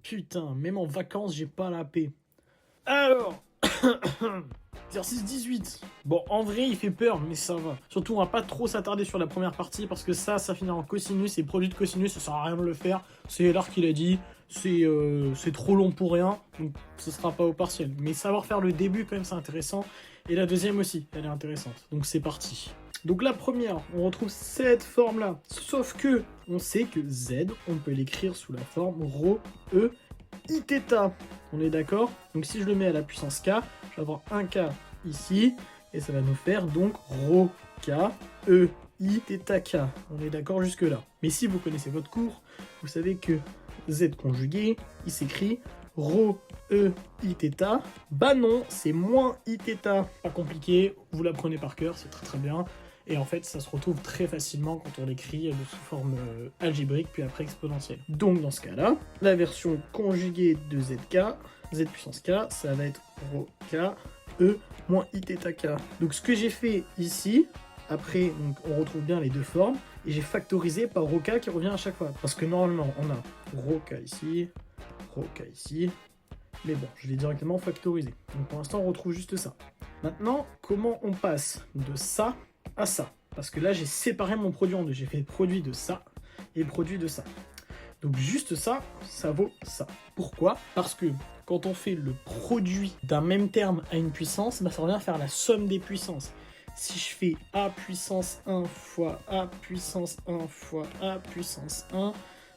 Putain, même en vacances, j'ai pas la paix. Alors, exercice 18. Bon, en vrai, il fait peur, mais ça va. Surtout, on va pas trop s'attarder sur la première partie, parce que ça finit en cosinus, et produit de cosinus, ça sert à rien de le faire. C'est L'art qui l'a dit, c'est trop long pour rien, donc ce sera pas au partiel. Mais savoir faire le début, quand même, c'est intéressant. Et la deuxième aussi, elle est intéressante. Donc c'est parti. Donc la première, on retrouve cette forme-là. Sauf que, on sait que Z, on peut l'écrire sous la forme ρ, E, Iθ. On est d'accord? Donc si je le mets à la puissance K, je vais avoir un K ici, et ça va nous faire donc ρ, K, E, I, θ, K. On est d'accord jusque-là. Mais si vous connaissez votre cours, vous savez que Z conjugué, il s'écrit ρ, E, Iθ. Bah non, c'est moins Iθ. Pas compliqué, vous l'apprenez par cœur, c'est très très bien. Et en fait, ça se retrouve très facilement quand on l'écrit sous forme algébrique, puis après exponentielle. Donc dans ce cas-là, la version conjuguée de ZK, Z puissance K, ça va être ρ, K, E, moins Iθk. Donc ce que j'ai fait ici, après, donc, on retrouve bien les deux formes, et j'ai factorisé par ρ, K qui revient à chaque fois. Parce que normalement, on a ρ, K ici, ρ, K ici, mais bon, je l'ai directement factorisé. Donc pour l'instant, on retrouve juste ça. Maintenant, comment on passe de ça à ça? Parce que là, j'ai séparé mon produit en deux. J'ai fait le produit de ça et le produit de ça. Donc juste ça, ça vaut ça. Pourquoi? Parce que quand on fait le produit d'un même terme à une puissance, bah, ça revient à faire la somme des puissances. Si je fais A puissance 1 fois A puissance 1 fois A puissance 1,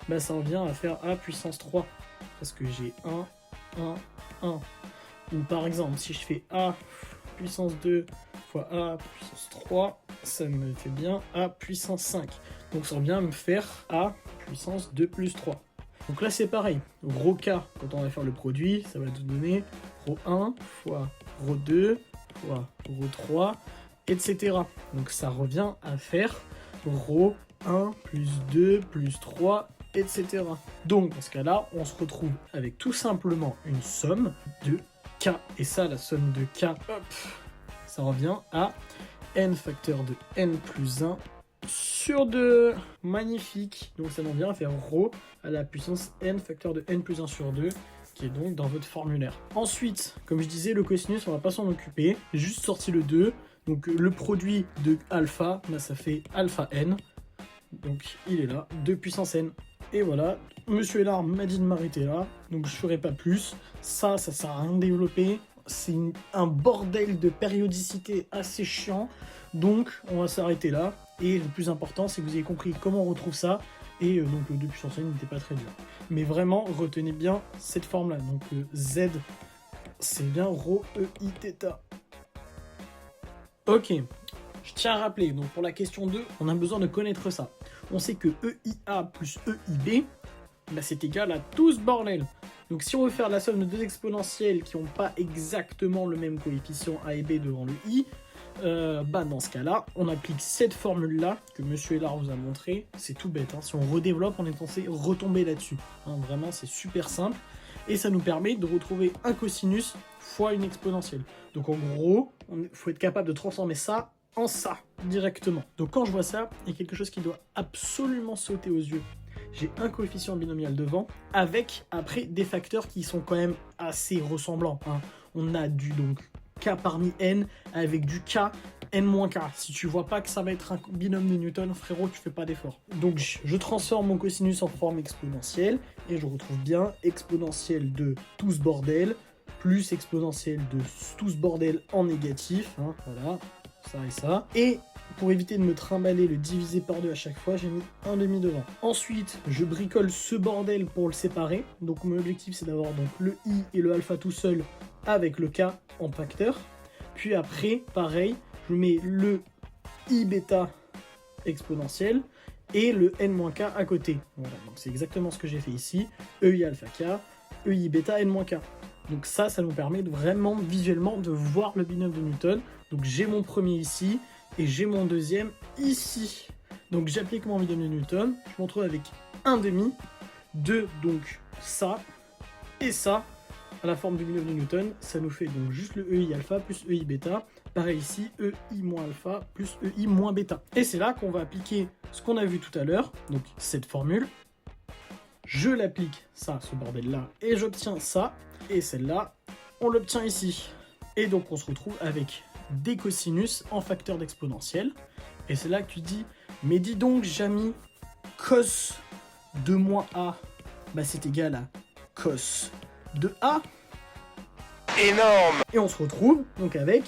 bah, ça revient à faire A puissance 3. Parce que j'ai 1, 1. Ou par exemple, si je fais A puissance 2 fois A puissance 3, ça me fait bien A puissance 5. Donc ça revient à me faire A puissance 2 plus 3. Donc là c'est pareil. Rho K, quand on va faire le produit, ça va nous donner Rho 1 fois Rho 2 fois Rho 3, etc. Donc ça revient à faire Rho 1 plus 2 plus 3, etc. Donc dans ce cas-là, on se retrouve avec tout simplement une somme de K. Et ça, la somme de K, hop, ça revient à n facteur de n plus 1 sur 2. Magnifique. Donc ça nous revient à faire ρ à la puissance n facteur de n plus 1 sur 2, qui est donc dans votre formulaire. Ensuite, comme je disais, le cosinus, on va pas s'en occuper. J'ai juste sorti le 2. Donc le produit de alpha, bah, ça fait alpha n. Donc il est là, 2 puissance n. Et voilà, Monsieur Elar m'a dit de m'arrêter là, donc je ferai pas plus. Ça sert à rien de développer. C'est un bordel de périodicité assez chiant. Donc on va s'arrêter là. Et le plus important, c'est que vous ayez compris comment on retrouve ça. Et donc le 2 puissance n n'était pas très dur. Mais vraiment, retenez bien cette forme-là. Donc Z, c'est bien ρ, E, I, θ. Ok, je tiens à rappeler, donc pour la question 2, on a besoin de connaître ça. On sait que EIA plus EIB, bah c'est égal à tout ce bordel. Donc si on veut faire la somme de deux exponentielles qui n'ont pas exactement le même coefficient A et B devant le I, bah dans ce cas-là, on applique cette formule-là que Monsieur Elar vous a montré. C'est tout bête, hein. Si on redéveloppe, on est censé retomber là-dessus. Hein, vraiment, c'est super simple. Et ça nous permet de retrouver un cosinus fois une exponentielle. Donc en gros, il faut être capable de transformer ça en ça, directement. Donc quand je vois ça, il y a quelque chose qui doit absolument sauter aux yeux. J'ai un coefficient binomial devant, avec après des facteurs qui sont quand même assez ressemblants. Hein. On a du donc k parmi n, avec du k, n-k. Si tu vois pas que ça va être un binôme de Newton, frérot, tu fais pas d'effort. Donc je transforme mon cosinus en forme exponentielle, et je retrouve bien exponentielle de tout ce bordel, plus exponentielle de tout ce bordel en négatif. Hein, voilà. Ça et ça. Et pour éviter de me trimballer le divisé par 2 à chaque fois, j'ai mis un demi devant. Ensuite, je bricole ce bordel pour le séparer. Donc mon objectif, c'est d'avoir donc le i et le alpha tout seul avec le k en facteur. Puis après, pareil, je mets le i bêta exponentiel et le n-k à côté. Voilà, donc c'est exactement ce que j'ai fait ici. EI alpha k, EI bêta n-k. Donc ça nous permet de vraiment visuellement de voir le binôme de Newton. Donc j'ai mon premier ici et j'ai mon deuxième ici. Donc j'applique mon binôme de Newton. Je me retrouve avec un demi de donc ça et ça à la forme du binôme de Newton. Ça nous fait donc juste le EI alpha plus EI bêta. Pareil ici, EI moins alpha plus EI moins bêta. Et c'est là qu'on va appliquer ce qu'on a vu tout à l'heure. Donc cette formule. je l'applique, ça, ce bordel-là, et j'obtiens ça. Et celle-là, on l'obtient ici. Et donc on se retrouve avec des cosinus en facteur d'exponentielle. Et c'est là que tu te dis, mais dis donc, Jamy, cos de moins A, bah c'est égal à cos de A. Énorme! Et on se retrouve donc avec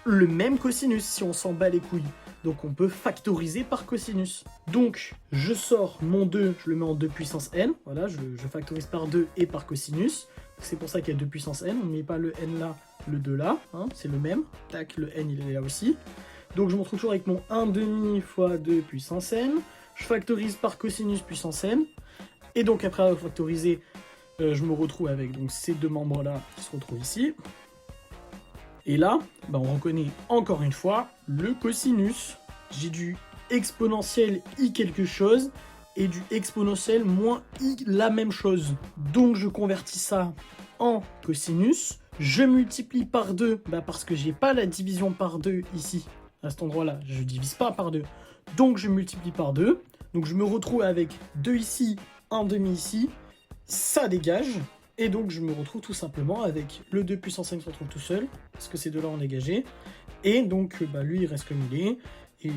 le même cosinus si on s'en bat les couilles. Donc on peut factoriser par cosinus. Donc je sors mon 2, je le mets en 2 puissance n. Voilà, je factorise par 2 et par cosinus. C'est pour ça qu'il y a 2 puissance n. On ne met pas le n là, le 2 là. Hein, c'est le même. Tac, le n il est là aussi. Donc je me retrouve toujours avec mon 1,5 fois 2 puissance n. Je factorise par cosinus puissance n. Et donc après avoir factorisé, je me retrouve avec donc, ces deux membres-là qui se retrouvent ici. Et là, bah, on reconnaît encore une fois le cosinus. J'ai du exponentiel i quelque chose et du exponentiel moins i la même chose. Donc je convertis ça en cosinus. Je multiplie par 2 bah, parce que j'ai pas la division par 2 ici. À cet endroit-là, je divise pas par 2. Donc je multiplie par 2. Donc je me retrouve avec 2 ici, 1,5 ici. Ça dégage. Et donc je me retrouve tout simplement avec le 2 puissance n qui se retrouve tout seul, parce que ces deux-là ont dégagé. Et donc bah, lui il reste comme il est, et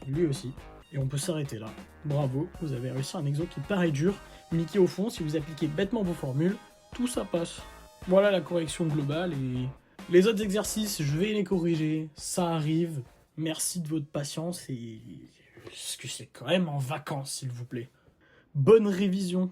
lui aussi. Et on peut s'arrêter là. Bravo, vous avez réussi un exo qui paraît dur, mais qui au fond, si vous appliquez bêtement vos formules, tout ça passe. Voilà la correction globale, et les autres exercices, je vais les corriger, ça arrive. Merci de votre patience, et parce que c'est quand même en vacances, s'il vous plaît. Bonne révision.